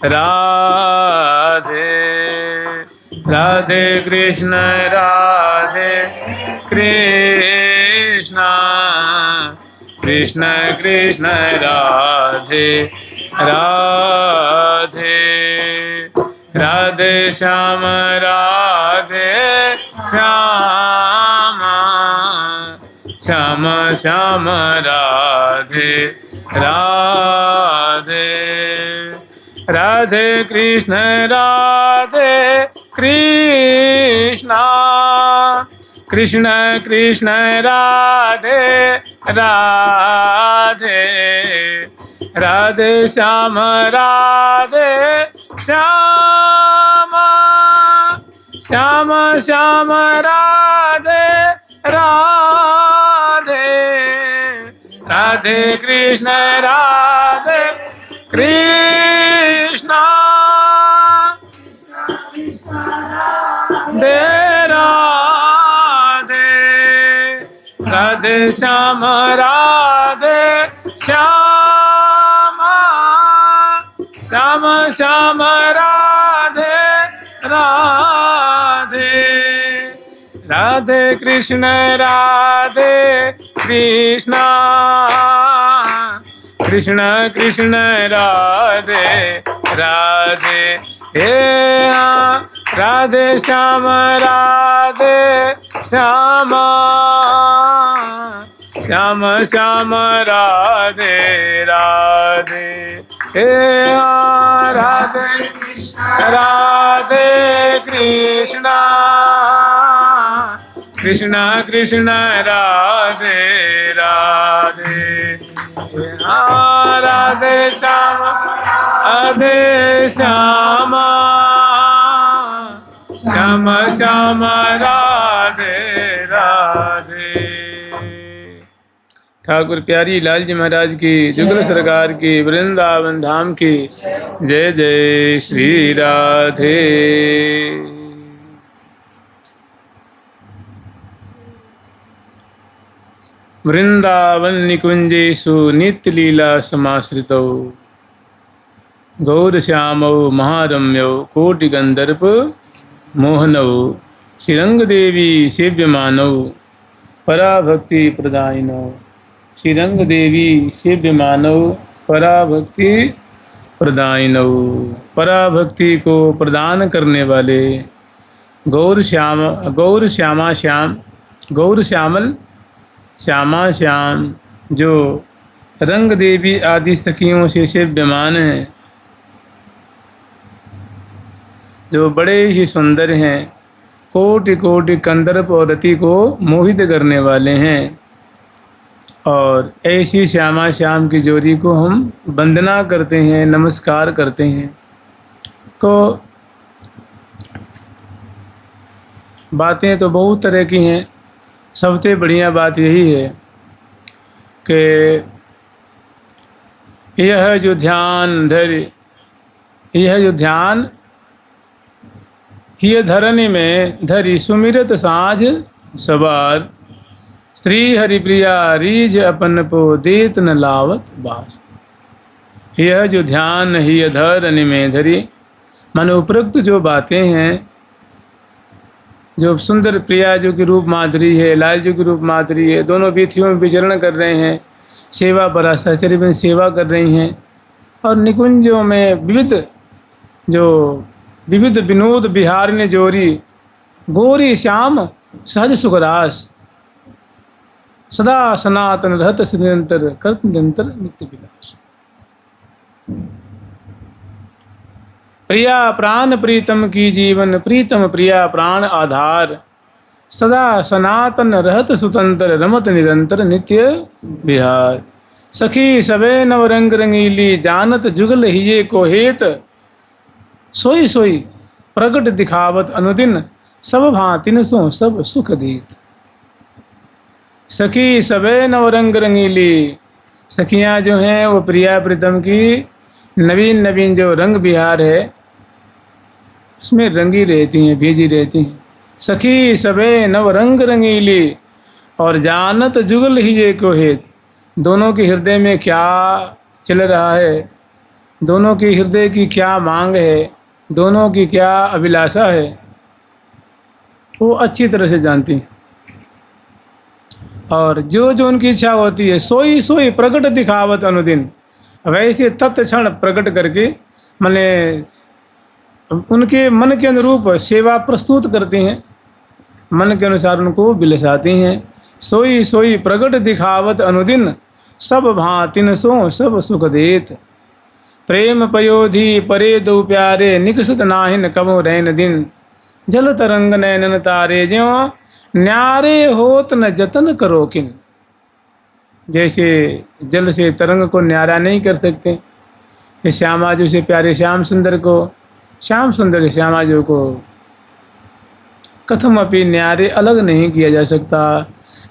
राधे राधे कृष्ण राधे कृष्ण कृष्ण कृष्ण राधे राधे राधे श्याम राधे श्याम श्याम श्याम राधे राधे राधे कृष्ण राधे कृष्ण कृष्ण कृष्ण राधे राधे राधे श्याम राधे श्याम श्याम श्याम राधे राधे राधे कृष्ण राधे कृष्ण दे राधे राधे श्याम राधे श्याम श्याम श्याम राधे राधे राधे कृष्ण राधे कृष्ण कृष्ण कृष्ण राधे राधे हे राधे श्याम राधे श्याम श्याम श्याम राधे राधे हे राधे राधे कृष्ण कृष्ण कृष्ण राधे राधे राधे श्याम राधे श्याम श्याम श्याम राधे राधे। ठाकुर प्यारी लाल जी महाराज की, जुगल सरकार की, वृंदावन धाम की जय जय श्री राधे। वृंदावन निकुंजेषु नित्य लीला समाश्रितौ गौर श्यामौ महारम्यौ कोटि गंधर्प मोहनौ श्रीरंग देवी सेव्यमानौ पराभक्ति प्रदायिनौ श्रीरंग देवी सेव्यमानौ पराभक्ति प्रदायिनौ। पराभक्ति को प्रदान करने वाले गौर श्यामा श्याम गौर श्यामल श्यामा श्याम जो रंग देवी आदि सखियों से सेव्यमान हैं, जो बड़े ही सुंदर हैं, कोटि कोटि कंदर्प और रति को मोहित करने वाले हैं। और ऐसी श्यामा श्याम की जोड़ी को हम वंदना करते हैं, नमस्कार करते हैं। को बातें तो बहुत तरह की हैं, सबसे बढ़िया बात यही है कि यह जो ध्यान हिय धरनी में धरी सुमिरत साझ सवार श्री हरिप्रिया रीझ अपन पो देत न लावत बार। यह जो ध्यान हिय धरनी में धरी मन उपरोक्त जो बातें हैं, जो सुंदर प्रिया जो कि रूप माधुरी है, लाल जो की रूप माधुरी है, दोनों वीथियों में विचरण कर रहे हैं, सेवा पर साचर्य में सेवा कर रही हैं। और निकुंजों में विविध विनोद बिहार ने जोरी गोरी श्याम सहज सुखरास सदा सनातन रहत निरंतर करत निरंतर नित्य विलास। प्रिया प्राण प्रीतम की जीवन प्रीतम प्रिया प्राण आधार सदा सनातन रहत सुतंत्र रमत निरंतर नित्य विहार। सखी सबे नव रंग रंगीली जानत जुगल हिये को हेत सोई सोई प्रगट दिखावत अनुदिन सब भांतिन सो सब सुख दीत। सखी सबे नव रंग रंगीली, सखियाँ जो हैं वो प्रिया प्रीतम की नवीन नवीन जो रंग बिहार है उसमें रंगी रहती हैं, भेजी रहती हैं। सखी सबे नव रंग रंगीली और जानत जुगल ही ये को हेत, दोनों के हृदय में क्या चल रहा है दोनों के हृदय की क्या मांग है, दोनों की क्या अभिलाषा है, वो अच्छी तरह से जानती हैं। और जो जो उनकी इच्छा होती है सोई सोई प्रकट दिखावत अनुदिन, वैसे तत्क्षण प्रकट करके माने उनके मन के अनुरूप सेवा प्रस्तुत करती हैं, मन के अनुसार उनको बिलसाती हैं। सोई सोई प्रकट दिखावत अनुदिन, सब भांतिन सो सब सुख देत। प्रेम पयोधि परे दो प्यारे, निकसत नाहिन कबो रैन दिन। जल तरंग नैनन तारे, ज्यों न्यारे होत न जतन करो किन। जैसे जल से तरंग को न्यारा नहीं कर सकते, से श्यामा जी से प्यारे श्याम सुंदर को, श्याम सुंदर श्यामा जी को कथम अपनी न्यारे अलग नहीं किया जा सकता।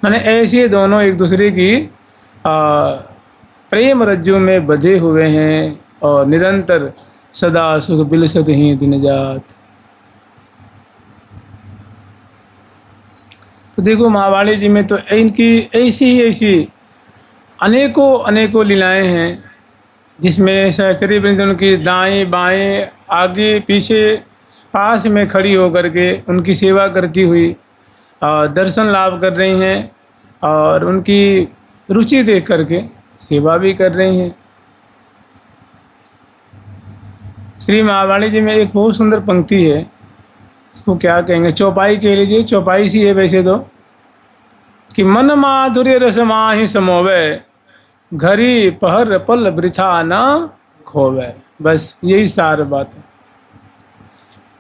माने ऐसे दोनों एक दूसरे की प्रेम रज्जु में बंधे हुए हैं और निरंतर सदा सुख बिलसत ही दिन जात। तो देखो महावाणी जी में तो इनकी ऐसी अनेकों अनेकों लीलाएं हैं, जिसमें सहचरी वृंद उनकी दाएं बाएं आगे पीछे पास में खड़ी होकर के उनकी सेवा करती हुई दर्शन लाभ कर रही हैं और उनकी रुचि देख करके सेवा भी कर रही हैं। श्री महावाणी जी में एक बहुत सुंदर पंक्ति है, इसको क्या कहेंगे, चौपाई कह लीजिए, चौपाई सी है वैसे तो, कि मन माधुर्य रस माहि समोवे, घड़ी पहर पल वृथा न खोवे। बस यही सार बात है।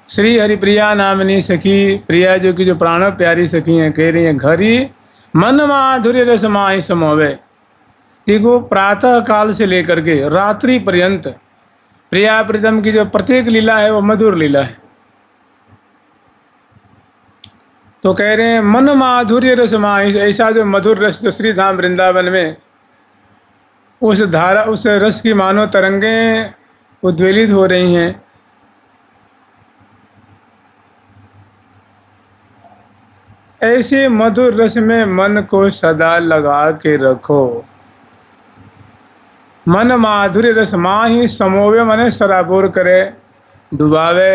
श्री हरिप्रिया नामनी सखी प्रिया जो की जो प्राण प्यारी सखी हैं, कह रही हैं घड़ी मन माधुर्य रस माहि समोवे। देखो प्रातः काल से लेकर के रात्रि पर्यंत प्रिया प्रीतम की जो प्रत्येक लीला है वो मधुर लीला है। तो कह रहे हैं मन माधुर्य रस माहि, ऐसा जो मधुर रस जो श्री धाम वृंदावन में उस धारा उस रस की मानो तरंगें उद्वेलित हो रही हैं। ऐसे मधुर रस में मन को सदा लगा के रखो। मन माधुर्य रस माहि समोवे, मने सराबोर करे, डुबावे,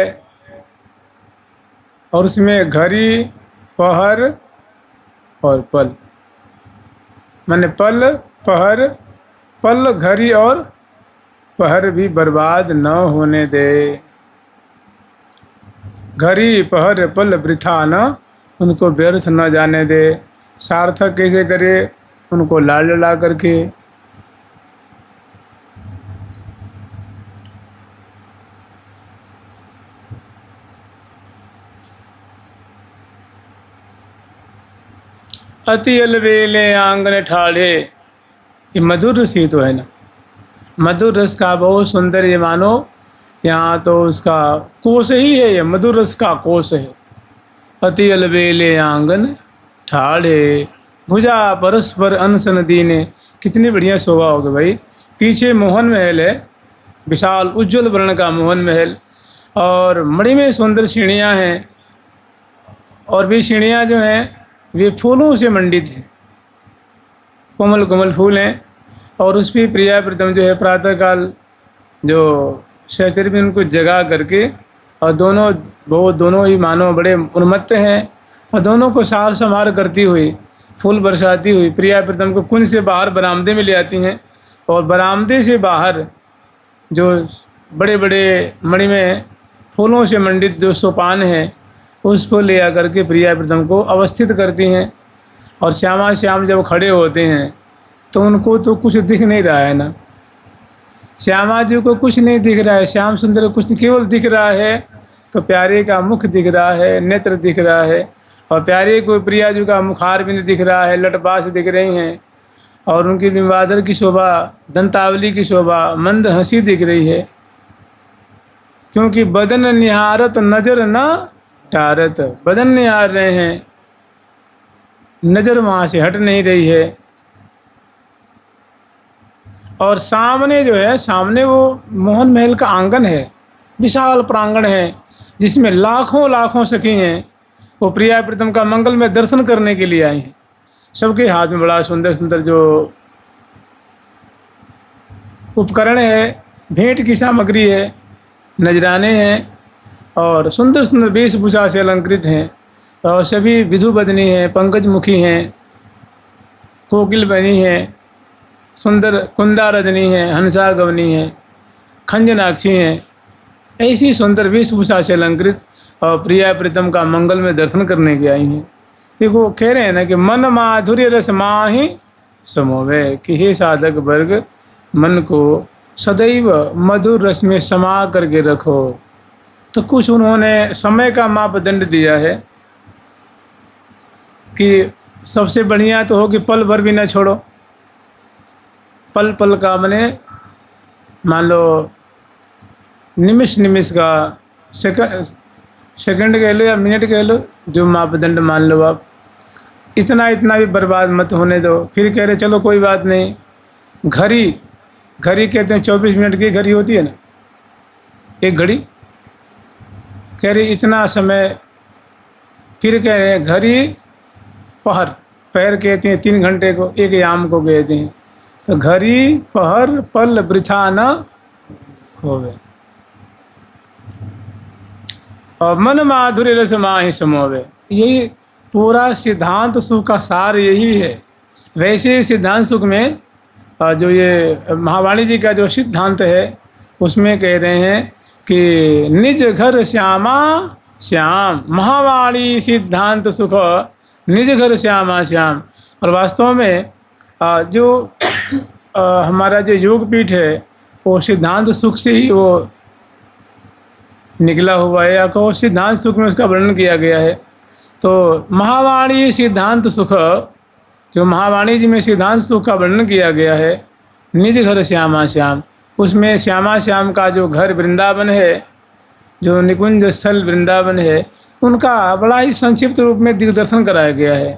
और उसमें घड़ी पहर और पल, माने पल पहर, पल घड़ी और पहर भी बर्बाद न होने दे। घड़ी पहर पल वृथा न, उनको व्यर्थ न जाने दे। सार्थक कैसे करे, उनको लाल ला करके। अति अलबेले आंगन ठाढ़े, ये मधुर रस ही तो है ना, मधुर रस का बहुत सुंदर, ये मानो यहाँ तो उसका कोश ही है, ये मधुर रस का कोश है। अति अलबेले आंगन ठाढ़े, भुजा परस्पर अनसन दीने। कितनी बढ़िया शोभा होगी भाई। पीछे मोहन महल है, विशाल उज्जवल वर्ण का मोहन महल, और मणिमय सुंदर सीढ़ियाँ हैं, और भी सीढ़ियाँ जो हैं वे फूलों से मंडित हैं, कोमल कोमल फूल हैं। और उस पर प्रिया प्रीतम जो है प्रातःकाल जो सहचरी में उनको जगा करके, और दोनों ही मानो बड़े उन्मत्त हैं, और दोनों को सार संभार करती हुई फूल बरसाती हुई प्रिया प्रीतम को कुंज से बाहर बरामदे में ले आती हैं। और बरामदे से बाहर जो बड़े बड़े मणि में फूलों से मंडित जो सोपान है, उसको ले आकर के प्रिया प्रीतम को अवस्थित करती हैं। और श्यामा श्याम जब खड़े होते हैं तो उनको तो कुछ दिख नहीं रहा है ना, श्यामा जी को कुछ नहीं दिख रहा है, श्याम सुंदर कुछ नहीं, केवल दिख रहा है तो प्यारे का मुख दिख रहा है, नेत्र दिख रहा है, और प्यारे को प्रिया जी का मुखार भी नहीं दिख रहा है, लटपास दिख रही हैं, और उनकी बिंबादर की शोभा, दंतावली की शोभा, मंद हंसी दिख रही है। क्योंकि बदन निहारत नजर न टारत, बदन निहार रहे हैं, नजर वहाँ से हट नहीं रही है। और सामने जो है, सामने वो मोहन महल का आंगन है, विशाल प्रांगण है, जिसमें लाखों लाखों सखी हैं, वो प्रिया प्रीतम का मंगल में दर्शन करने के लिए आई हैं। सबके हाथ में बड़ा सुंदर सुंदर जो उपकरण है, भेंट की सामग्री है, नजराने हैं और सुंदर सुंदर वेशभूषा से अलंकृत हैं और सभी विधु बदनी हैं, पंकज मुखी हैं, कोकिल बनी हैं, सुंदर कुंदा रजनी है, हंसा गवनी है, खंजनाक्षी हैं। ऐसी सुंदर वेशभूषा से अलंकृत और प्रिया प्रीतम का मंगल में दर्शन करने की आई हैं। देखो कह रहे हैं ना कि मन माधुर्य रस माहि समोवे, कि हे साधक वर्ग मन को सदैव मधुर रस में समा करके रखो। तो कुछ उन्होंने समय का मापदंड दिया है कि सबसे बढ़िया तो हो कि पल भर भी न छोड़ो। पल पल का मने मान लो निमिष निमिष का, सेकंड कह लो या मिनट कह लो, जो मापदंड मान लो आप, इतना इतना भी बर्बाद मत होने दो। फिर कह रहे चलो कोई बात नहीं, घड़ी कहते हैं 24 मिनट की घड़ी होती है ना, एक घड़ी, कह रही इतना समय। फिर कह रहे हैं घड़ी पहर कहते हैं 3 घंटे को, एक याम को कहते हैं। तो घड़ी पहर पल वृथा न खोवे, और मन माधुर्य रस माहि समोवे। यही पूरा सिद्धांत सुख का सार यही है। वैसे सिद्धांत सुख में जो ये महावाणी जी का जो सिद्धांत है उसमें कह रहे हैं कि निज घर श्यामा श्याम, महावाणी सिद्धांत सुख निज घर श्यामा श्याम। और वास्तव में जो हमारा जो योगपीठ है वो सिद्धांत सुख से ही वो निकला हुआ है, या कहो सिद्धांत सुख में उसका वर्णन किया गया है। तो महावाणी सिद्धांत सुख, जो महावाणी जी में सिद्धांत सुख का वर्णन किया गया है, निज घर श्यामा श्याम, उसमें श्यामा श्याम का जो घर वृंदावन है, जो निकुंज स्थल वृंदावन है, उनका बड़ा ही संक्षिप्त रूप में दिग्दर्शन कराया गया है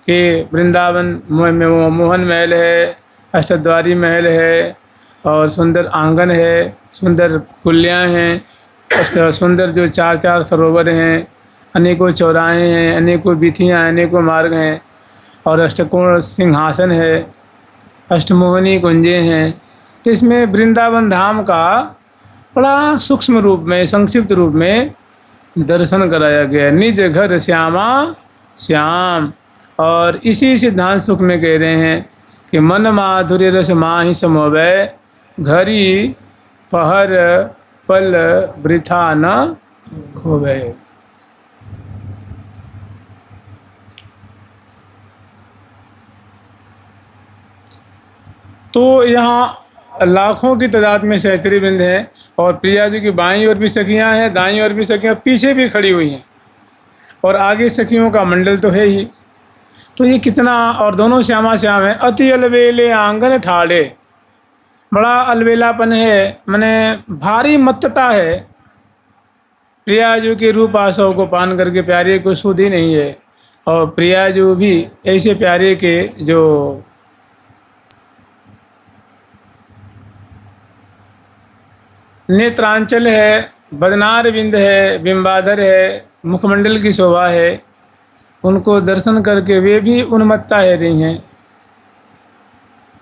कि वृंदावन मोहन महल है, अष्टद्वारी महल है, और सुंदर आंगन है, सुंदर कुलियाँ हैं, सुंदर जो 4 सरोवर हैं, अनेकों चौराहे हैं, अनेकों वीथियाँ, अनेकों मार्ग हैं, और अष्टकोण सिंहासन है, अष्टमोहनी कुंजें हैं। इसमें वृंदावन धाम का बड़ा सूक्ष्म रूप में, संक्षिप्त रूप में दर्शन कराया गया। निज घर श्यामा श्याम। और इसी सिद्धांत सुख में कह रहे हैं कि मन माधुर्य रस माहि समोवे, घड़ी पहर पल वृथा न खोवे। तो यहाँ लाखों की तादाद में सहचरी वृंद है, और प्रिया जी की बाईं ओर भी सखियाँ हैं, दाईं ओर भी सखियाँ, पीछे भी खड़ी हुई हैं, और आगे सखियों का मंडल तो है ही। तो ये कितना, और दोनों श्यामा श्याम है। अति अलवेले आंगन ठाड़े, बड़ा अलवेलापन है, माने भारी मत्तता है। प्रिया जी के रूप आसव को पान करके प्यारे को सुध ही नहीं है। और प्रिया जी भी ऐसे प्यारे के जो नेत्रांचल है, बदनार बिंद है, बिंबाधर है, मुखमंडल की शोभा है, उनको दर्शन करके वे भी उन्मत्ता है रही हैं।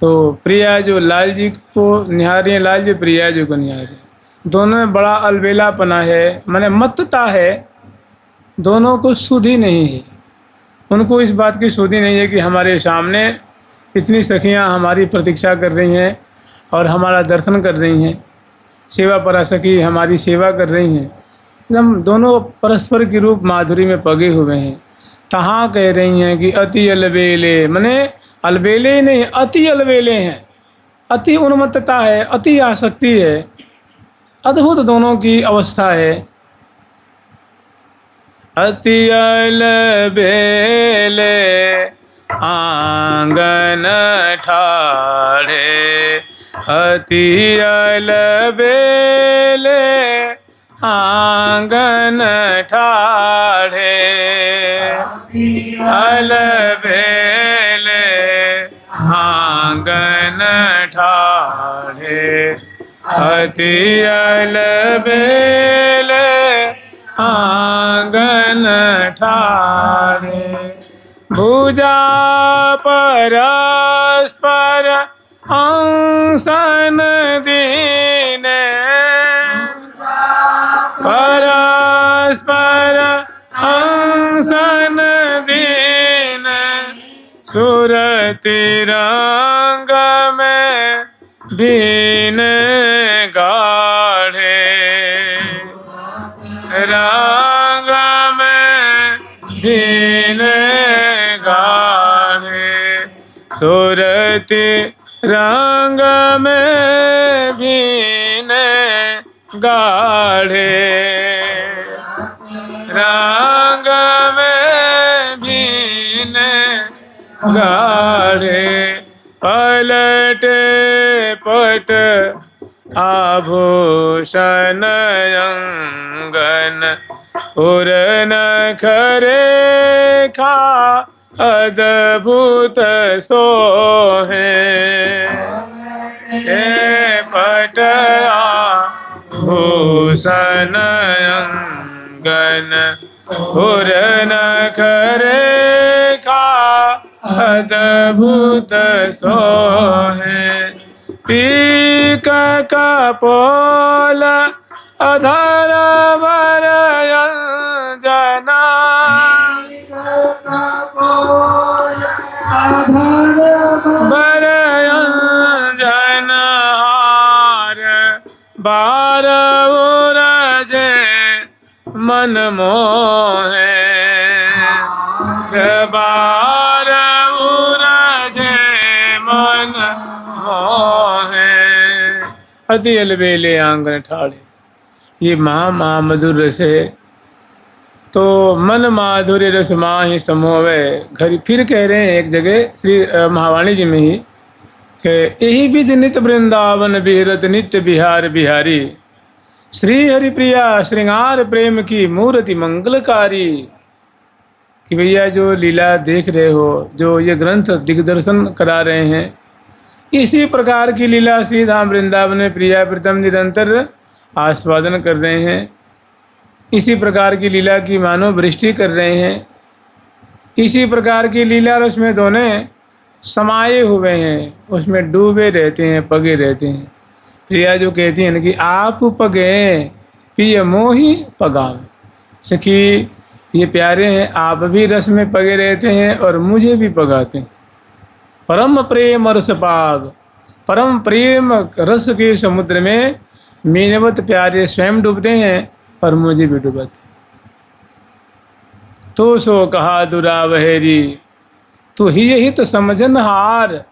तो प्रिया जो लाल जी को निहार रही हैं, लाल जी प्रिया जी को निहार रही हैं, दोनों में बड़ा अलबेलापना है, माने मत्तता है, दोनों को सुधि नहीं है। उनको इस बात की सुधि नहीं है कि हमारे सामने इतनी सखियां हमारी प्रतीक्षा कर रही हैं और हमारा दर्शन कर रही हैं, सेवा परासखी हमारी सेवा कर रही हैं। एकदम दोनों परस्पर की रूप माधुरी में पगे हुए हैं। तहाँ कह रही हैं कि अति अलबेले, माने अलबेले ही नहीं, अति अलबेले हैं, अति उन्मत्तता है, अति आसक्ति है, अद्भुत दोनों की अवस्था है। अति अलबेले आंगन ठाड़े, अति अलबेले आंगन ठाड़े, अलबेले आंगन ठाड़े, अति अलबेले आंगन ठाड़े। भुजा परस्पर आसन दे रंग में दीन गाढ़े, रंग में दीन गाढ़े, सुरती रंग में दीन गाढ़े, रंग में दीन गाढ़े, पलटे पट आभूषण अंगन, उरन खरे खा अद्भुत सोहे, पट आभूषण अंगन, उरन खरे खा अद्भुत सोहे, पीक कपोल अधर वरयंजना, वरयंजन हार बार उरजे मन मोहे, बार उरजे मन मोहे, अति अलबेले आंगन ठाड़े। ये महा मधुर रस है। तो मन माधुर्य रस माहि समोवे, घर फिर कह रहे हैं एक जगह श्री महावाणी जी में ही कि यही विधि नित वृंदावन बिहरत नित्य बिहार बिहारी, श्री हरिप्रिया श्रृंगार प्रेम की मूर्ति मंगलकारी। कि भैया जो लीला देख रहे हो, जो ये ग्रंथ दिग्दर्शन करा रहे हैं, इसी प्रकार की लीला श्री धाम वृंदावन में प्रिया प्रीतम निरंतर आस्वादन कर रहे हैं। इसी प्रकार की लीला की मानो वृष्टि कर रहे हैं। इसी प्रकार की लीला रस में दोनों समाये हुए हैं, उसमें डूबे रहते हैं, पगे रहते हैं। प्रिया जो कहती हैं कि आप पगे पिय मोही पगाव, सखी ये प्यारे हैं, आप भी रस में पगे रहते हैं और मुझे भी पगाते हैं। परम प्रेम रस पाग, परम प्रेम रस के समुद्र में मीनवत प्यारे स्वयं डूबते हैं और मुझे भी डुबाते। तो सो कहा दुरावहेरी, तू ही यही तो समझन हार,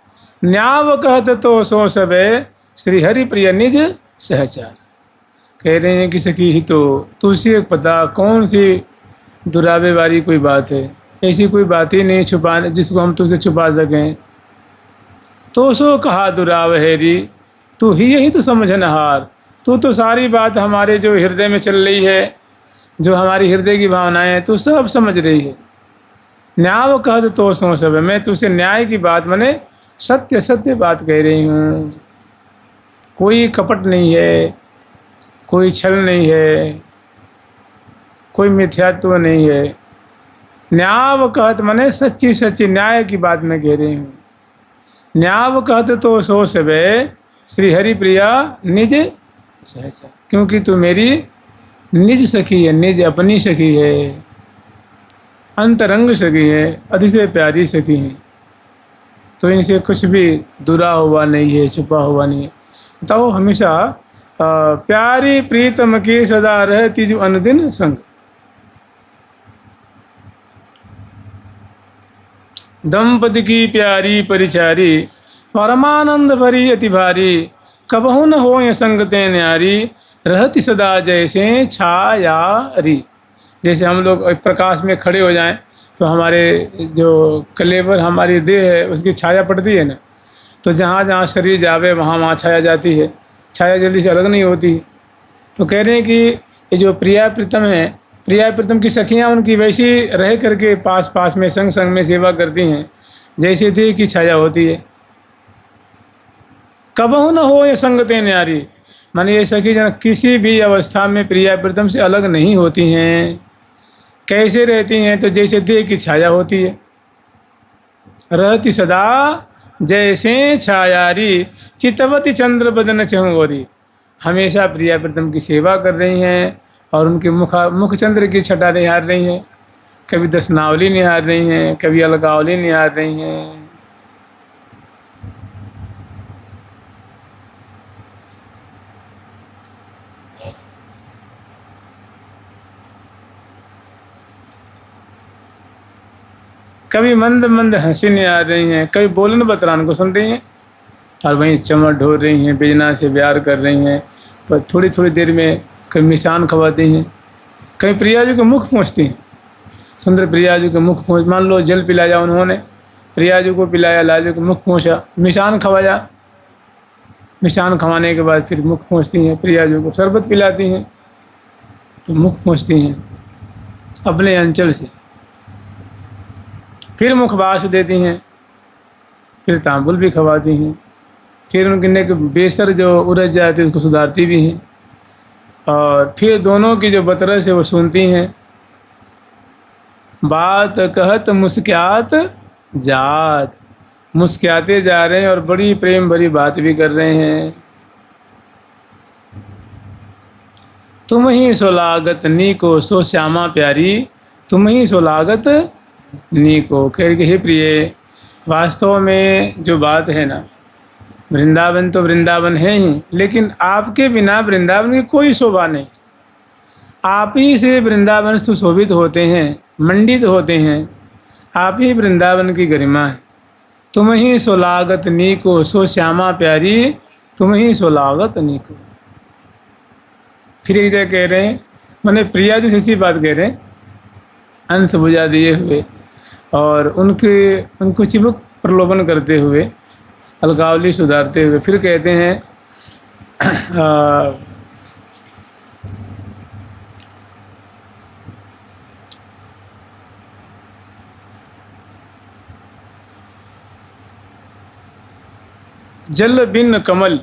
न्याव कहत तो सो सबे, श्री हरि प्रिय निज सहचार। कह रहे हैं कि सखी ही तो तुझसे पता कौन सी दुरावे वाली कोई बात है, ऐसी कोई बात ही नहीं छुपाने जिसको हम तुझसे छुपा सकें। तो सो कहा दुरावहेरी, तू ही यही तो समझनहार, तू तो सारी बात हमारे जो हृदय में चल रही है, जो हमारी हृदय की भावनाएं हैं, तू सब समझ रही है। न्याय कह तो सो सब, मैं तुझसे न्याय की बात माने सत्य सत्य बात कह रही हूँ। कोई कपट नहीं है, कोई छल नहीं है, कोई मिथ्यात्व नहीं है। न्याय कहत माने सच्ची सच्ची न्याय की बात मैं कह रही हूँ। न्याय कहत तो सो सबे, श्री हरि प्रिया निज सहचा, क्योंकि तू मेरी निज सखी है, निज अपनी सखी है, अंतरंग सखी है, अतिशय प्यारी सखी है। तो इनसे कुछ भी दुरा हुआ नहीं है, छुपा हुआ नहीं है। बताओ हमेशा प्यारी प्रीतम की सदा रहती जो अनदिन संग, दंपति की प्यारी परिचारी, परमानंद भरी अति भारी, कबहु न हो संगते न्यारी, रहती सदा जैसे छायारी। जैसे हम लोग प्रकाश में खड़े हो जाएं तो हमारे जो कलेवर हमारी देह है उसकी छाया पड़ती है ना, तो जहाँ जहाँ शरीर जावे वहाँ वहाँ छाया जाती है, छाया जल्दी से अलग नहीं होती। तो कह रहे हैं कि ये जो प्रिया प्रीतम है, प्रिया प्रीतम की सखियाँ उनकी वैसी रह करके पास पास में संग संग में सेवा करती हैं जैसे देह की छाया होती है। कबहु न हो ये संगते न्यारी, माने ये सखी जन किसी भी अवस्था में प्रिया प्रीतम से अलग नहीं होती हैं। कैसे रहती हैं? तो जैसे देह की छाया होती है। रहती सदा जैसे छायारी, चितवती चंद्र बदन चहुंगोरी, हमेशा प्रिया प्रीतम की सेवा कर रही हैं और उनके मुख चंद्र की छटा निहार रही हैं। कभी दशनावली निहार रही हैं, कभी अलगावली निहार रही हैं। कभी मंद मंद हंसी नहीं आ रही हैं, कभी बोलन बतरान को सुन रही हैं, और वहीं चमट ढो रही हैं, बेजना से प्यार कर रही हैं। पर थोड़ी थोड़ी देर में कभी मिष्ठान खवाती हैं, कभी प्रिया जी को मुख पहुँचती हैं। सुंदर प्रिया जी को मुख पहुँच, मान लो जल पिलाया उन्होंने, प्रिया जी को पिलाया, लाजू को मुख पहुँचा, मिष्ठान खवाया, मिष्ठान खवाने के बाद फिर मुख पहुँचती हैं। प्रिया जी को शरबत पिलाती हैं तो मुख पहुँचती हैं अपने अंचल से, फिर मुखवास देती हैं, फिर तांबुल भी खवाती हैं, फिर उनके नेक बेसर जो उलझ जाती है उसको सुधारती भी हैं, और फिर दोनों की जो बतरस है वो सुनती हैं। बात कहत मुस्क्यात जात, मुस्क्याते जा रहे हैं और बड़ी प्रेम भरी बात भी कर रहे हैं। तुम ही सो लागत नीको सो श्यामा प्यारी, तुम ही सो लागत नीको। कह के हे प्रिय, वास्तव में जो बात है ना, वृंदावन तो वृंदावन है ही, लेकिन आपके बिना वृंदावन की कोई शोभा नहीं। आप ही से वृंदावन सुशोभित होते हैं, मंडित होते हैं, आप ही वृंदावन की गरिमा है। तुम ही सो लागत नीको सो श्यामा प्यारी, तुम ही सो लागत नीको। फिर एक जगह कह रहे हैं, मैंने प्रिया जी से ऐसी बात कह रहे हैं, अंत बुझा दिए हुए और उनको चिबुक प्रलोभन करते हुए, अलकावली सुधारते हुए, फिर कहते हैं जल बिन कमल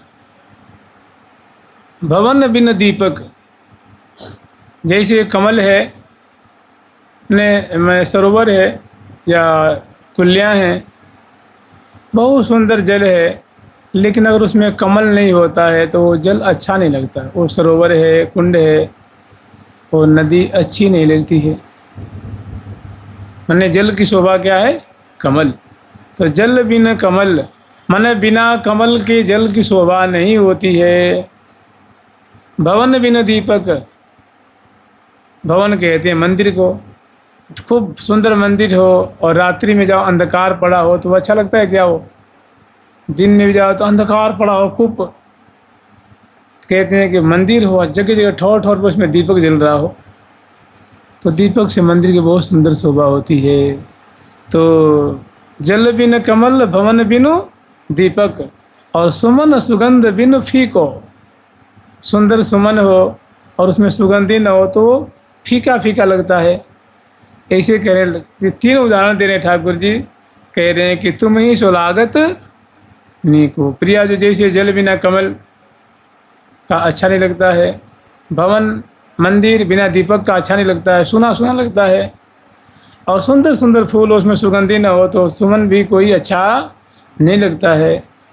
भवन बिन दीपक। जैसे कमल है, में सरोवर है या कुलियाँ हैं, बहुत सुंदर जल है, लेकिन अगर उसमें कमल नहीं होता है तो वो जल अच्छा नहीं लगता। वो सरोवर है, कुंड है, वो नदी अच्छी नहीं लगती है। माने जल की शोभा क्या है? कमल। तो जल बिन कमल, माने बिना कमल के जल की शोभा नहीं होती है। भवन बिन दीपक, भवन कहते हैं मंदिर को। खूब सुंदर मंदिर हो और रात्रि में जाओ अंधकार पड़ा हो तो अच्छा लगता है क्या? हो दिन में भी जाओ तो अंधकार पड़ा हो कुप, कहते हैं कि मंदिर हो जगह जगह ठौर ठौर पर उसमें दीपक जल रहा हो, तो दीपक से मंदिर की बहुत सुंदर शोभा होती है। तो जल बिन कमल भवन बिनु दीपक, और सुमन सुगंध बिनु फीको। सुंदर सुमन हो और उसमें सुगंधी न हो तो फीका फीका लगता है। ऐसे कह रहे, तीन उदाहरण दे रहे ठाकुर जी, कह रहे हैं कि तुम ही सुलागत नीको। प्रिया जो जैसे जल बिना कमल का अच्छा नहीं लगता है, भवन मंदिर बिना दीपक का अच्छा नहीं लगता है, सुना सुना लगता है, और सुंदर सुंदर फूल उसमें सुगंधी न हो तो सुमन भी कोई अच्छा नहीं लगता है।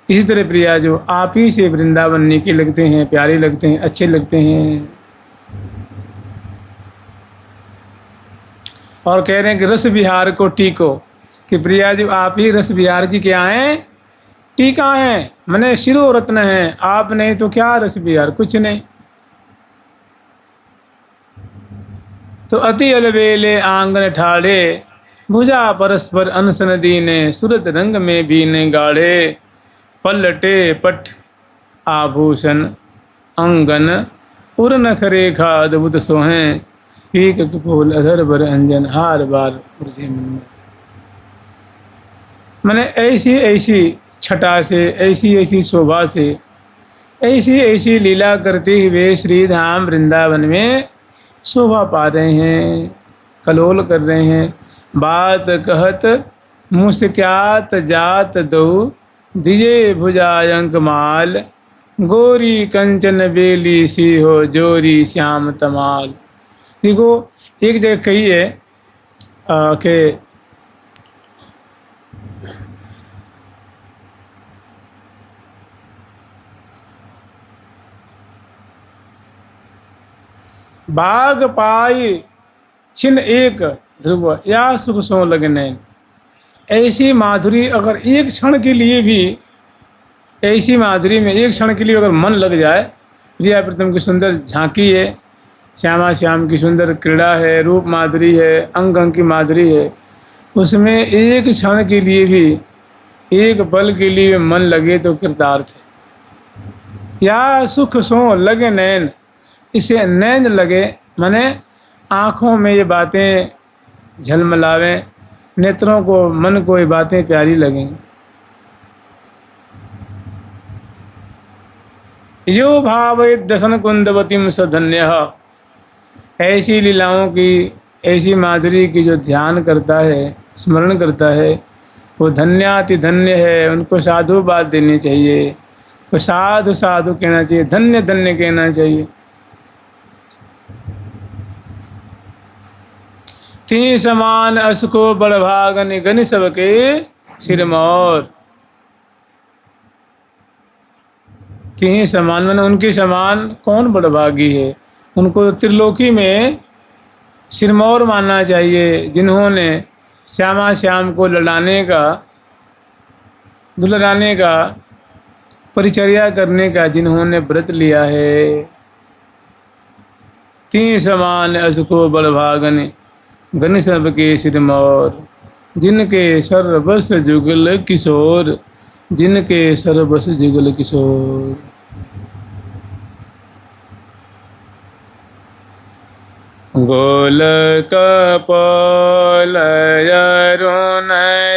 इसी तरह प्रिया जो आप ही से वृंदावन नीके लगते हैं, प्यारे लगते हैं, अच्छे लगते हैं। और कह रहे हैं कि रस विहार को टीको, कि प्रिया जी आप ही रस विहार की क्या हैं? टीका हैं, मने शिरो रत्न हैं। आप नहीं तो क्या रस विहार? कुछ नहीं। तो अति अलबेले आंगन ठाड़े, भुजा परस्पर अनसन दीने, सूरत रंग में बीने गाढ़े, पलटे पट आभूषण अंगन, उर नखरे खा अद्भुत सोहें, पीक कपोल अधर बर अंजन, हार बार उर्जे मन में। मैंने ऐसी ऐसी छटा से, ऐसी ऐसी शोभा से, ऐसी ऐसी लीला करते हुए श्री धाम वृंदावन में शोभा पा रहे हैं, कलोल कर रहे हैं। बात कहत मुस्क्यात जात दो, दिजे भुजायंक माल, गोरी कंचन बेली सी हो, जोरी श्याम तमाल। देखो एक जगह कही है कि बाग पाई छिन एक ध्रुव, या सुख सो लगने। ऐसी माधुरी अगर एक क्षण के लिए भी, ऐसी माधुरी में एक क्षण के लिए अगर मन लग जाए, प्रिया प्रीतम की सुंदर झांकी है, श्यामा श्याम की सुंदर क्रीड़ा है, रूप माधुरी है, अंग अंग की माधुरी है, उसमें एक क्षण के लिए भी, एक पल के लिए भी मन लगे तो कृतार्थ है। या सुख सो लगे नैन, इसे नैन लगे माने आँखों में ये बातें झलमलावें, नेत्रों को मन को ये बातें प्यारी लगें। यो भावयेत् दशन कुंदवतीम सधन्यः, ऐसी लीलाओं की, ऐसी माधुरी की जो ध्यान करता है, स्मरण करता है, वो धन्याति धन्य है। उनको साधुवाद देनी चाहिए, वो साधु साधु कहना चाहिए, धन्य धन्य कहना चाहिए। ती समान अस को बड़भागन गनि सबके सिरमौर। ती समान मैंने उनके समान कौन बड़भागी है। उनको त्रिलोकी में सिरमौर मानना चाहिए, जिन्होंने श्यामा श्याम को लड़ाने का, दुलराने का, परिचर्या करने का जिन्होंने व्रत लिया है। ती समान अस को बड़भागन गनि सबके सिरमौर, जिनके सर्वस जुगल किशोर, जिनके सर्वस जुगल किशोर। गोलक पलय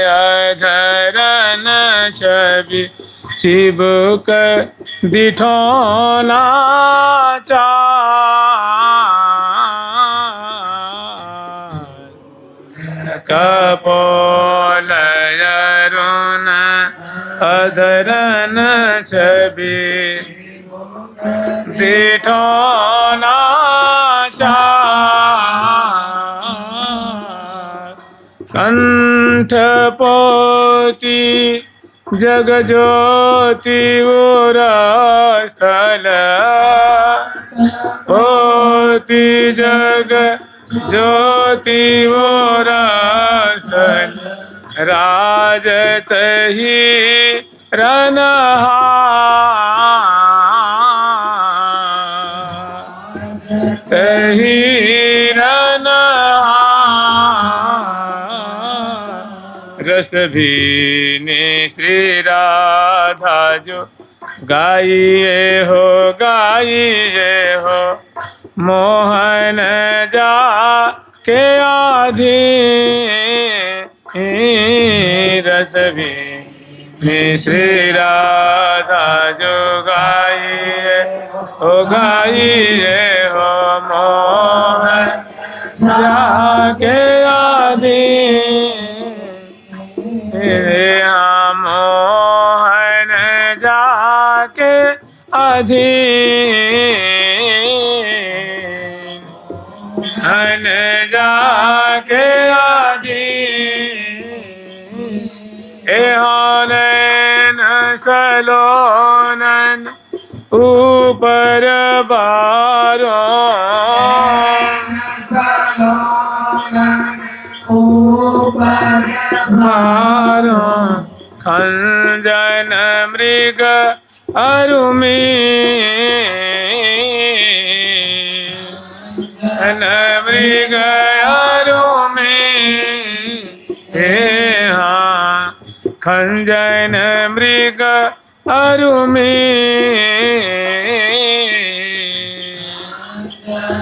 अधरन छवि, चिबुक दिठौना कपोलय रुन अधरन छवि, दिठौना कंठ पोती जग ज्योति स्थल, पोती जग ज्योति स्थल, राजत ही तही रस भीनी श्री राधा जो गाइए हो, गाइए हो, मोहन जा के आधीन। रस भीनी श्री राधा जो गाइए हो, गाइए हो, मोहन जा के आधीन। मोहन जाके अधीन, हन जाके अधीन। एहनैन सलोनन ऊपर बारो, मारो खंजन मृग अरुमी, मृग अरुमी। हाँ खंजन मृग अरुमी,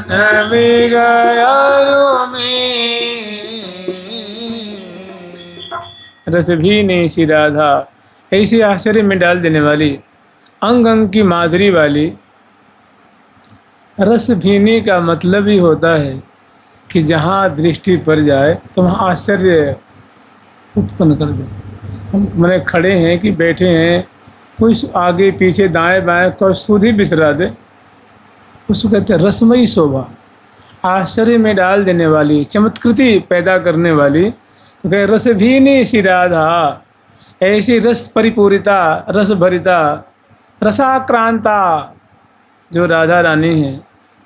मृग अरुमी। रस भी नहीं सी राधा, ऐसे आश्चर्य में डाल देने वाली, अंग अंग की माधुरी वाली। रस भीनी का मतलब ही होता है कि जहाँ दृष्टि पड़ जाए तो वहाँ आश्चर्य उत्पन्न कर दे। हम मैंने खड़े हैं कि बैठे हैं, कोई आगे पीछे दाएं बाएं कोई सुध ही बिसरा दे, उसको कहते हैं रसमयी शोभा, आश्चर्य में डाल देने वाली, चमत्कृति पैदा करने वाली। तो कहे रस भीनी सी राधा, ऐसी रस परिपूरिता, रस भरिता, रसाक्रांता जो राधा रानी है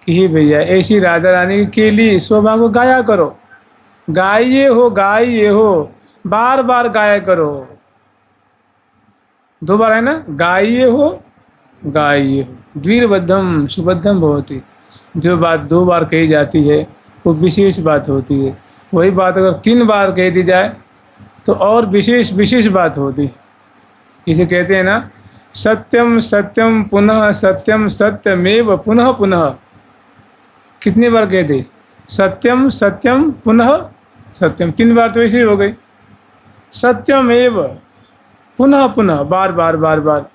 कि ही भैया ऐसी राधा रानी के लिए शोभा को गाया करो। गाइए हो, गाइए हो, बार बार गाया करो। दो बार है ना, गाइए हो, गाइए हो। द्विर्बद्धम सुबद्धम भवति, जो बात दो बार कही जाती है वो विशेष बात होती है। वही बात अगर 3 बार कह दी जाए तो और विशेष विशेष बात होती। इसे कहते हैं ना, सत्यम सत्यम पुनः सत्यम सत्यमेव पुनः पुनः। कितनी बार कहते? सत्यम सत्यम पुनः सत्यम, 3 बार तो ऐसे ही हो गई। सत्यमेव पुनः पुनः, बार बार बार बार।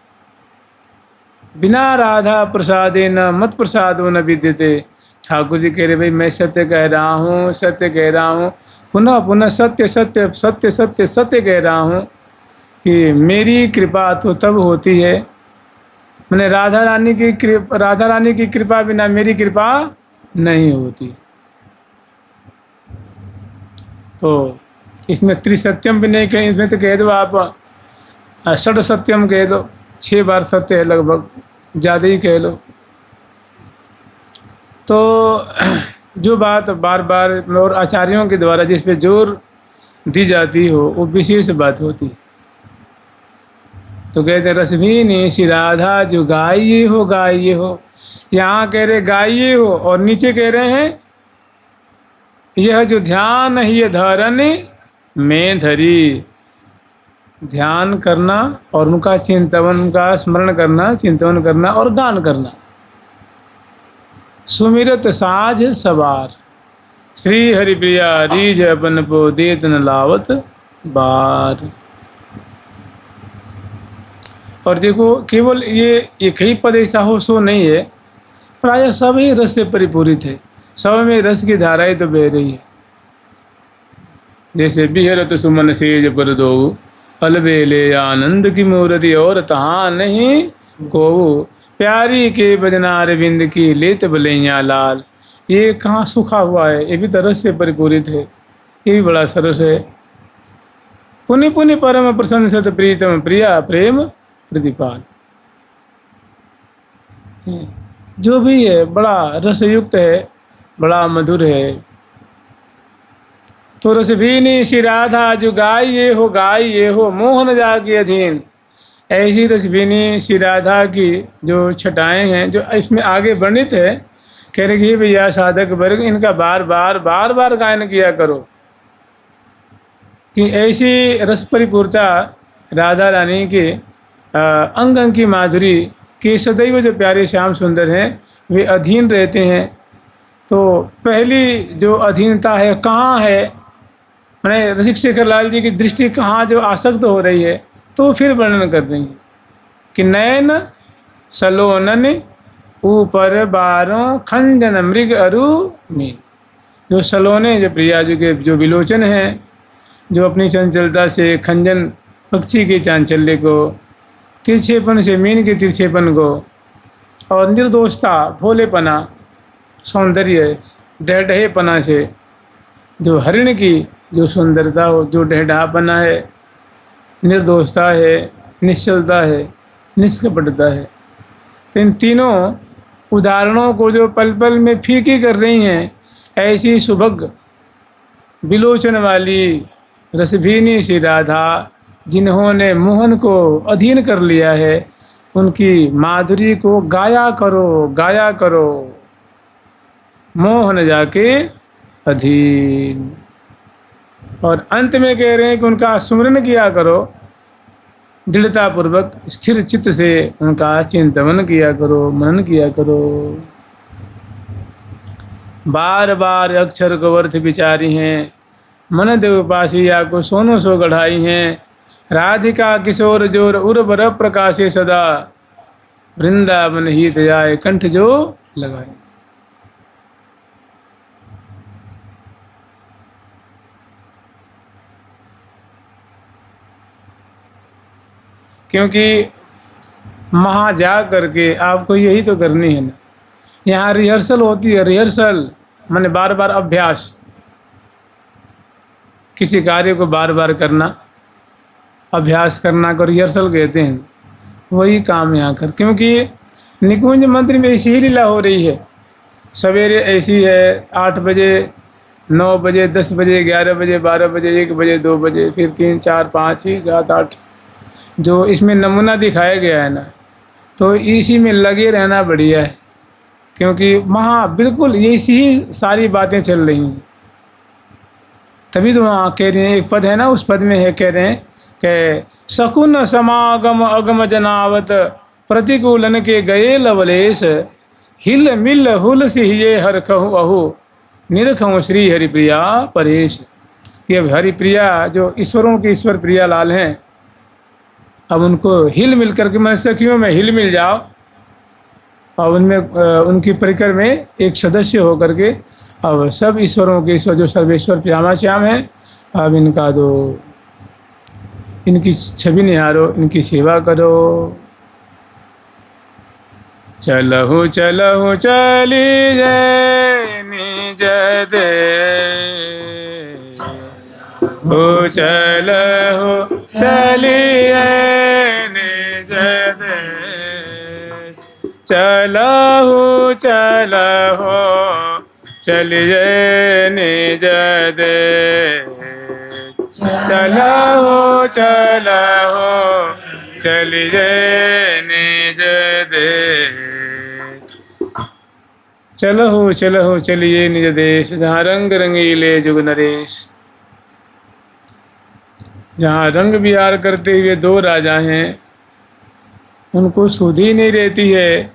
बिना राधा प्रसादे न मत प्रसादो न विद्यते। ठाकुर जी कह रहे भाई मैं सत्य कह रहा हूँ, सत्य कह रहा हूँ, पुनः पुनः सत्य सत्य सत्य सत्य सत्य कह रहा हूँ कि मेरी कृपा तो तब होती है, मैंने राधा रानी की कृपा बिना मेरी कृपा नहीं होती। तो इसमें त्रिसत्यम भी नहीं कहें, इसमें तो कह दो आप षड सत्यम कह दो, 6 बार सत्य है लगभग, ज़्यादा ही कह लो। तो जो बात बार बार और आचार्यों के द्वारा जिस पे जोर दी जाती हो वो विशेष बात होती। तो कहते रसभीनी श्री राधा जो गाइए हो गाइए हो, यहाँ कह रहे गाइए हो और नीचे कह रहे हैं यह जो ध्यान है ये धरन में धरी। ध्यान करना और उनका चिंतन, उनका स्मरण करना, चिंतन करना और गान करना। सुमिरत साझ सवार श्री हरिप्रिया रीझ अपन पो देत न लावत बार। और देखो केवल ये एक ही पद ऐसा हो सो नहीं है, प्रायः सब ही रस से परिपूरित है, सब में रस की धाराएं तो बह रही है। जैसे बिहरत सुमन सेज पर दो अलबेले आनंद की मूर्ति और तहाँ नहीं को प्यारी के बजनार बिंद की लेत बलैया लाल। ये कहाँ सूखा हुआ है, ये भी तो रस से परिपूरित है, ये भी बड़ा सरस है। पुनि पुनि परम प्रशंसत प्रीतम प्रिया प्रेम प्रतिपाल। जो भी है बड़ा रसयुक्त है, बड़ा मधुर है। तो रसभीनी श्री राधा जो गाइए हो मोहन जाके अधीन। ऐसी रसभीनी श्री राधा की जो छटाएं हैं जो इसमें आगे वर्णित है, कह रहे कि भैया साधक वर्ग इनका बार बार गायन किया करो कि ऐसी रस परिपूर्णता राधा रानी के अंग अंग की माधुरी के सदैव जो प्यारे श्याम सुंदर हैं वे अधीन रहते हैं। तो पहली जो अधीनता है कहाँ है, मैंने रसिक शेखर लाल जी की दृष्टि कहाँ जो आसक्त हो रही है, तो फिर वर्णन कर रही है कि नयन सलोनन ऊपर बारों खंजन मृग अरु में। जो सलोने जो प्रिया जी के जो विलोचन हैं, जो अपनी चंचलता से खंजन पक्षी के चांचल्य को, तिरछेपन से मीन के तिरछेपन को, और निर्दोषता भोलेपना सौंदर्य डहडहेपना से जो हरिण की जो सुंदरता हो, जो डहडहापना है, निर्दोषता है, निश्चलता है, निष्कपटता है। तो इन तीनों उदाहरणों को जो पल पल में फीकी कर रही हैं, ऐसी सुभग विलोचन वाली रसभीनी श्री राधा जिन्होंने मोहन को अधीन कर लिया है, उनकी माधुरी को गाया करो मोहन जाके अधीन। और अंत में कह रहे हैं कि उनका सुमरन किया करो, दृढ़तापूर्वक स्थिर चित्त से उनका चिंतन किया करो, मनन किया करो। बार बार अक्षर को अर्थ विचारी हैं, मन देव पासिया को सोनो सो गढ़ाई हैं। राधिका किशोर जोर उर्वर प्रकाशे सदा, वृंदावन हित जाए कंठ जो लगाए। क्योंकि वहाँ जा करके आपको यही तो करनी है ना। यहाँ रिहर्सल होती है, रिहर्सल माने बार बार अभ्यास, किसी कार्य को बार बार करना, अभ्यास करना को रिहर्सल कहते हैं। वही काम यहाँ कर, क्योंकि निकुंज मंदिर में ऐसी ही लीला हो रही है। सवेरे ऐसी है 8 बजे, 9 बजे, 10 बजे, 11 बजे, 12 बजे, 1 बजे, 2 बजे, फिर 3, 4, 5, 6, 7, 8 जो इसमें नमूना दिखाया गया है ना, तो इसी में लगे रहना बढ़िया है। क्योंकि वहाँ बिल्कुल ऐसी ही सारी बातें चल रही हैं। तभी तो वहाँ कह रहे हैं, एक पद है ना, उस पद में है, कह रहे हैं कि शकुन समागम अगम जनावत प्रतिकूलन के गए लवलेश हिल मिल हुल सिहिये हर कहूँ अहु निरखूँ श्री हरिप्रिया परेश। कि अब हरिप्रिया जो ईश्वरों के ईश्वर प्रिया लाल हैं, अब उनको हिल मिल करके, मैं सखियों में हिल मिल जाओ और उनमें उनकी परिकर में एक सदस्य हो करके अब सब ईश्वरों के ईश्वर जो सर्वेश्वर श्यामा श्याम हैं, अब इनका दो, इनकी छवि निहारो, इनकी सेवा करो। चलहु चलहु चली जय निज दे हो, चलहु चलिए निज दे, चलहु चलहु चलिए निज दे, चलहु चलहु चलिए निज दे, चलहु चलहु चलिए निज देश जहाँ रंग रंगीले जुग नरेश। जहाँ रंग विहार करते हुए दो राजा हैं, उनको सुधि नहीं रहती है।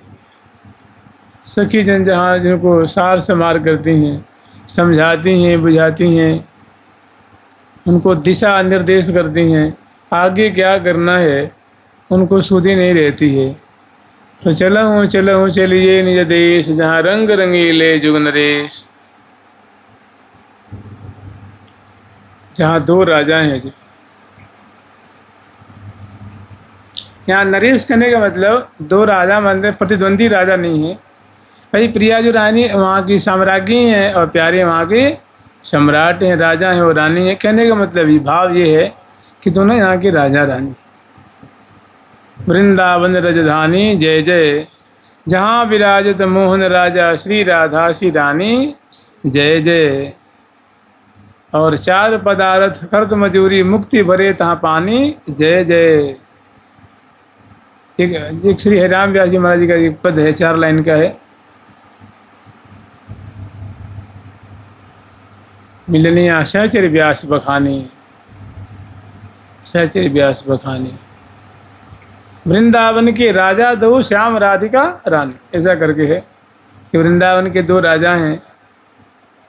सखी जन जहाँ जिनको सार समार करती हैं, समझाती हैं, बुझाती हैं, उनको दिशा निर्देश करती हैं, आगे क्या करना है उनको सुधि नहीं रहती है। तो चलहु चलहु चलिए निज देश जहाँ रंग रंगीले जुग नरेश। जहाँ दो राजा हैं जी, यहाँ नरेश कहने का मतलब दो राजा मतलब प्रतिद्वंदी राजा नहीं है भाई। प्रिया जो रानी वहाँ की साम्राज्ञी हैं और प्यारे वहाँ के सम्राट हैं, राजा हैं और रानी हैं। कहने का मतलब ये भाव ये है कि दोनों यहाँ के राजा रानी। वृंदावन रजधानी जय जय जहाँ विराजत मोहन राजा श्री राधा श्री रानी जय जय। और चार पदार्थ खर्च मजूरी मुक्ति भरे तहाँ पानी जय जय। एक श्री हरिराम व्यास जी महाराज जी का एक पद है, 4 लाइन का है। मिलनिया सहचर व्यास बखानी, सहचर व्यास बखानी। वृंदावन के राजा दो श्याम राधिका रानी, ऐसा करके है कि वृंदावन के दो राजा हैं,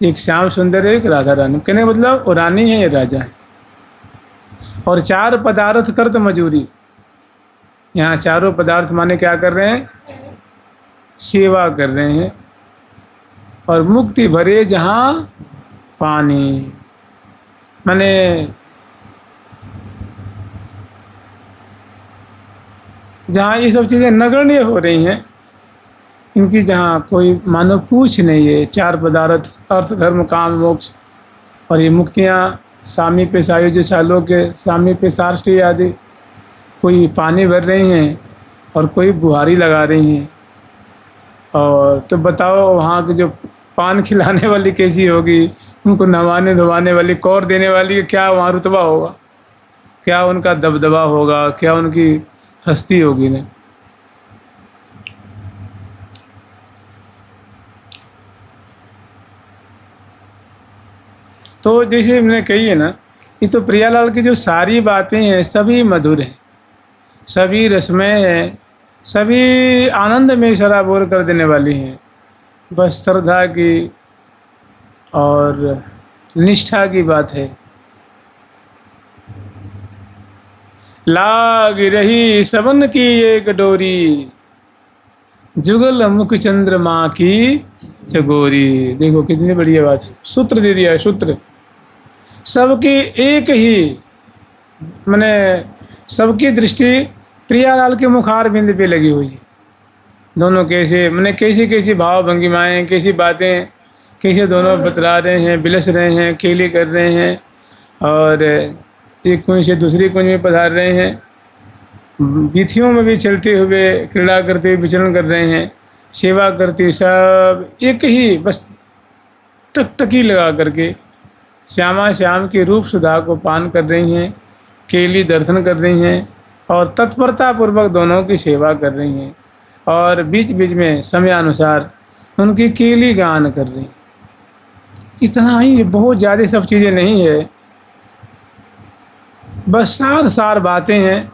एक श्याम सुंदर है, एक राधा रानी। कहने का मतलब वो रानी है, ये राजा है। और 4 पदार्थ करत मजूरी, यहाँ चारों पदार्थ माने क्या कर रहे हैं, सेवा कर रहे हैं। और मुक्ति भरे जहाँ पानी, माने जहाँ ये सब चीज़ें नगण्य हो रही हैं, इनकी जहाँ कोई मानो पूछ नहीं है। 4 पदार्थ अर्थ धर्म काम मोक्ष, और ये मुक्तियाँ सामी पे सायुज्य सालों के सामी पे साष्टी आदि, कोई पानी भर रही हैं और कोई बुहारी लगा रही हैं। और तो बताओ वहाँ के जो पान खिलाने वाली कैसी होगी, उनको नहवाने धोवाने वाली, कौर देने वाली, क्या वहाँ रुतबा होगा, क्या उनका दबदबा होगा, क्या उनकी हस्ती होगी ना। तो जैसे मैंने कही है ना, ये तो प्रियालाल की जो सारी बातें हैं सभी मधुर हैं, सभी रसमय हैं, सभी आनंद में सराबोर कर देने वाली हैं। बस श्रद्धा की और निष्ठा की बात है। लाग रही सबन की एक डोरी, जुगल मुख चंद्रमा की चकोरी। देखो कितनी बढ़िया बात, सूत्र दे दिया है, सूत्र। सबकी एक ही, माने सबकी दृष्टि प्रियालाल के मुखार बिंद पे लगी हुई है। दोनों कैसे, मैंने कैसी कैसी भाव भंगिमाएँ, कैसी बातें, कैसे दोनों बतला रहे हैं, बिलस रहे हैं, खेली कर रहे हैं, और एक कुंज से दूसरी कुंज में पधार रहे हैं, वीथियों में भी चलते हुए क्रीड़ा करते हुए विचरण कर रहे हैं, सेवा करते, सब एक ही बस टकटकी लगा करके श्यामा श्याम के रूप सुधा को पान कर रही हैं, केली दर्शन कर रही हैं, और तत्परता पूर्वक दोनों की सेवा कर रही हैं, और बीच बीच में समयानुसार उनकी केली गान कर रही हैं। इतना ही, बहुत ज़्यादा सब चीज़ें नहीं है, बस सार सार बातें हैं।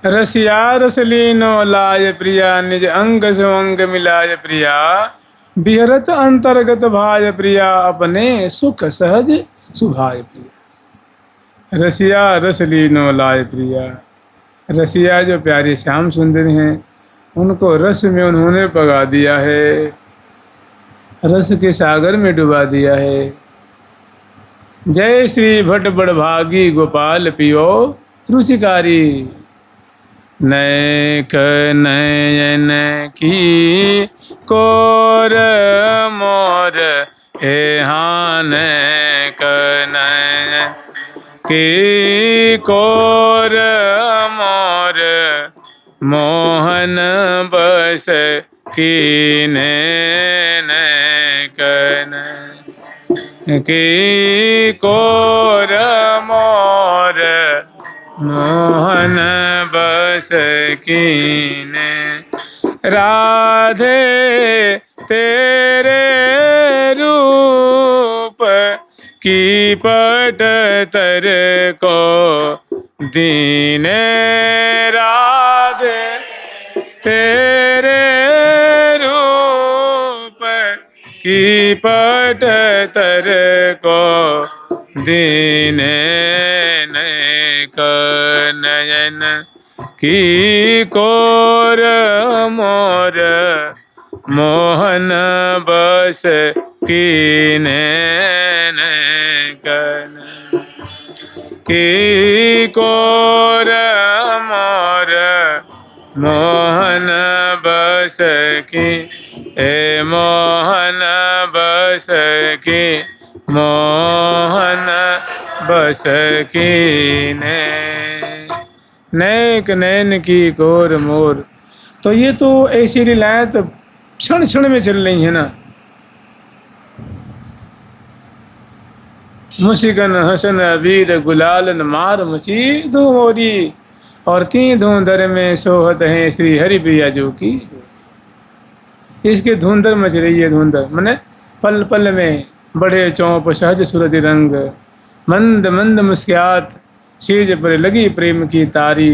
रसिया रस लीनो लाय प्रिया, निज अंग सुअंग मिलाय प्रिया, बिहरत अंतर्गत भाय प्रिया, अपने सुख सहज सुभाय प्रिया। रसिया रस लीनो लाय प्रिया, रसिया जो प्यारे श्याम सुंदर हैं, उनको रस में उन्होंने पगा दिया है, रस के सागर में डुबा दिया है। जय श्री भट्ट बड़भागी गोपाल पियो रुचिकारी, नैक नयन की कोर मोर एहान, नयन की कोर मोर मोहन बस कीने, नैकन की कोर मोर मोहन बस कीने, राधे तेरे रूप की पट तर को दीने, राधे तेरे रूप की पट तर को दीने, नैक नयन की कोर मोर मोहन बस कीने, नैक की कोर मोर मोहन बस की, ए मोहन बस की, मोहन बस कीने, नैक नैन की कोर मोर। तो ये तो ऐसी लीलाएं तो क्षण क्षण में चल रही है ना। मुशिकन हसन वीर गुलालन मार मची धूमोरी, और ती धुंधर में सोहत है श्री हरि प्रिया जो की। इसके धुंधर मच रही है, धुंधर मने पल पल में बड़े चौंप सहज सूरज रंग, मंद मंद मुस्कियात सेज पर लगी प्रेम की तारी।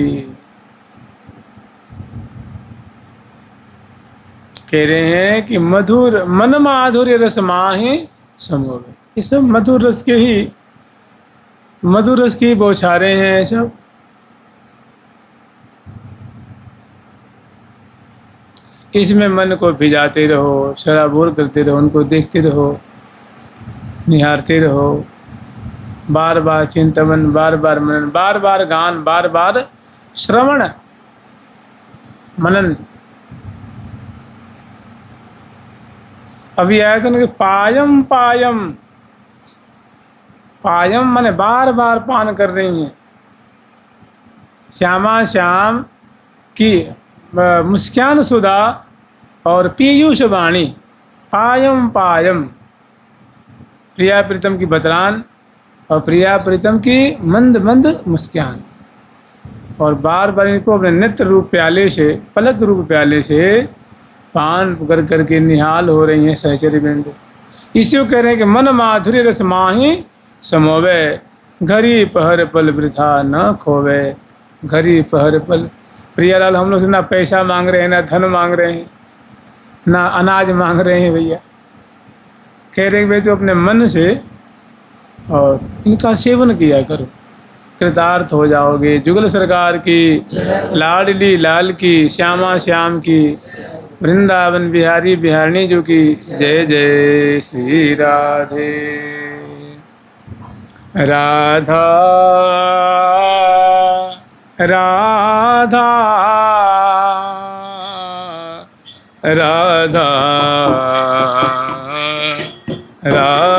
कह रहे हैं कि मधुर मन माधुर्य रस माहे समोग, ये सब मधुर रस के ही, मधुर रस की बौछारें हैं सब। इसमें मन को भिजाते रहो, शराबोर करते रहो, उनको देखते रहो, निहारते रहो, बार बार चिंतन, बार बार मनन, बार बार गान, बार बार श्रवण मनन। अभी आया था ना कि पायम पायम, पायम माने बार बार पान कर रही हैं। श्यामा श्याम की मुस्कान सुधा और पीयूष वाणी, पायम पायम, प्रिया प्रीतम की बतलान और प्रिया प्रीतम की मंद मंद मुस्कान, और बार बार इनको अपने नित्य रूप प्याले से, पलक रूप प्याले से पान कर करके निहाल हो रही हैं सहचरी बिंद। इसी को कह रहे हैं कि मन माधुर्य रस माही समोवे, घड़ी पहर पल वृथा न खोवे, घड़ी पहर पल। प्रियालाल हम लोग से ना पैसा मांग रहे हैं, ना धन मांग रहे हैं, ना अनाज मांग रहे हैं भैया। कह रहे हैं भाई तो अपने मन से और इनका सेवन किया करो, कृतार्थ हो जाओगे। जुगल सरकार की, लाडली लाल की, श्यामा श्याम की, वृंदावन बिहारी बिहारणी जो की जय जय श्री राधे। राधा राधा राधा राधा